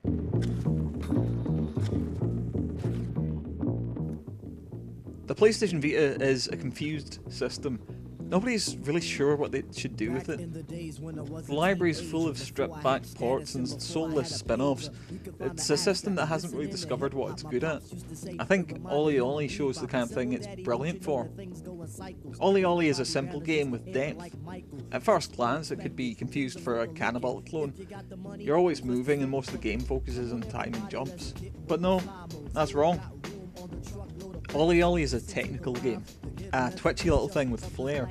The PlayStation Vita is a confused system. Nobody's really sure what they should do with it. The library's full of stripped-back ports and soulless spin-offs. It's a system that hasn't really discovered what it's good at. I think OlliOlli shows the kind of thing it's brilliant for. OlliOlli is a simple game with depth. At first glance, it could be confused for a Cannibal clone. You're always moving and most of the game focuses on timing jumps. But no, that's wrong. OlliOlli is a technical game, a twitchy little thing with flair.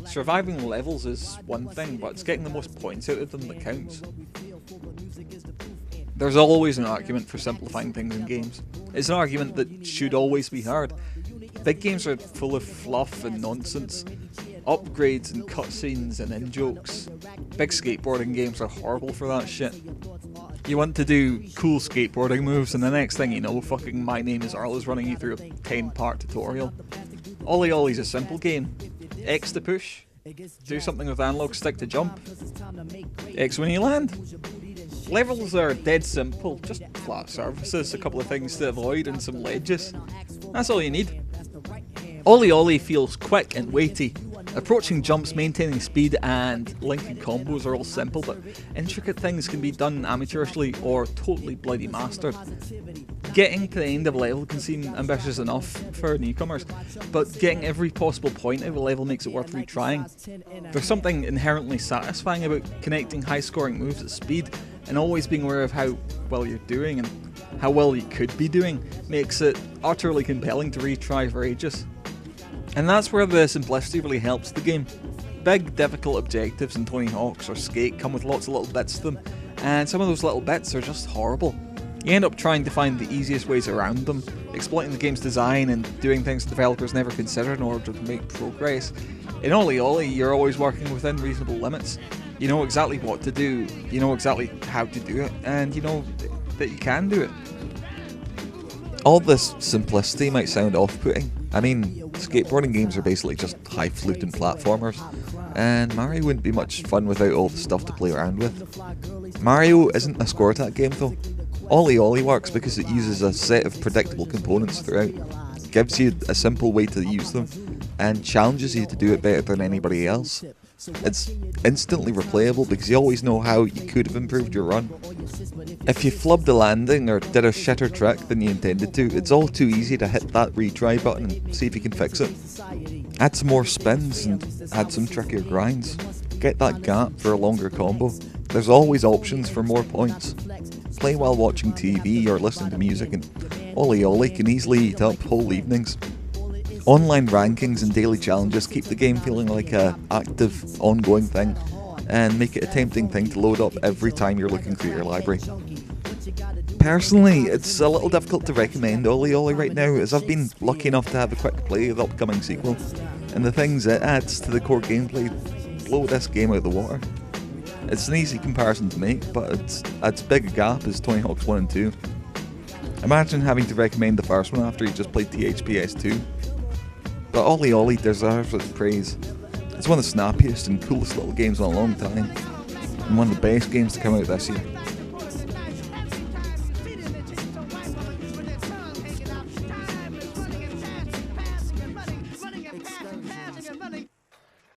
Surviving levels is one thing, but it's getting the most points out of them that counts. There's always an argument for simplifying things in games. It's an argument that should always be hard. Big games are full of fluff and nonsense, upgrades and cutscenes and in-jokes. Big skateboarding games are horrible for that shit. You want to do cool skateboarding moves and the next thing you know, fucking My Name is Earl is running you through a 10-part tutorial. OlliOlli's a simple game. X to push, do something with analog stick to jump, X when you land. Levels are dead simple, just flat surfaces, a couple of things to avoid and some ledges. That's all you need. OlliOlli feels quick and weighty. Approaching jumps, maintaining speed and linking combos are all simple, but intricate things can be done amateurishly or totally bloody mastered. Getting to the end of a level can seem ambitious enough for newcomers, but getting every possible point out of a level makes it worth retrying. There's something inherently satisfying about connecting high-scoring moves at speed, and always being aware of how well you're doing and how well you could be doing makes it utterly compelling to retry for ages. And that's where the simplicity really helps the game. Big, difficult objectives in Tony Hawk's or Skate come with lots of little bits to them, and some of those little bits are just horrible. You end up trying to find the easiest ways around them, exploiting the game's design and doing things developers never considered in order to make progress. In OlliOlli, you're always working within reasonable limits. You know exactly what to do, you know exactly how to do it, and you know that you can do it. All this simplicity might sound off-putting. I mean, skateboarding games are basically just high-fluting platformers, and Mario wouldn't be much fun without all the stuff to play around with. Mario isn't a score attack game though. OlliOlli works because it uses a set of predictable components throughout, gives you a simple way to use them, and challenges you to do it better than anybody else. It's instantly replayable because you always know how you could have improved your run. If you flubbed a landing or did a shitter trick than you intended to, it's all too easy to hit that retry button and see if you can fix it. Add some more spins and add some trickier grinds. Get that gap for a longer combo. There's always options for more points. Play while watching TV or listening to music, and OlliOlli can easily eat up whole evenings. Online rankings and daily challenges keep the game feeling like an active, ongoing thing, and make it a tempting thing to load up every time you're looking through your library. Personally, it's a little difficult to recommend OlliOlli right now, as I've been lucky enough to have a quick play of the upcoming sequel, and the things it adds to the core gameplay blow this game out of the water. It's an easy comparison to make, but it's as big a gap as Tony Hawk's 1 and 2. Imagine having to recommend the first one after you just played THPS 2. But OlliOlli deserves its praise. It's one of the snappiest and coolest little games in a long time, and one of the best games to come out this year.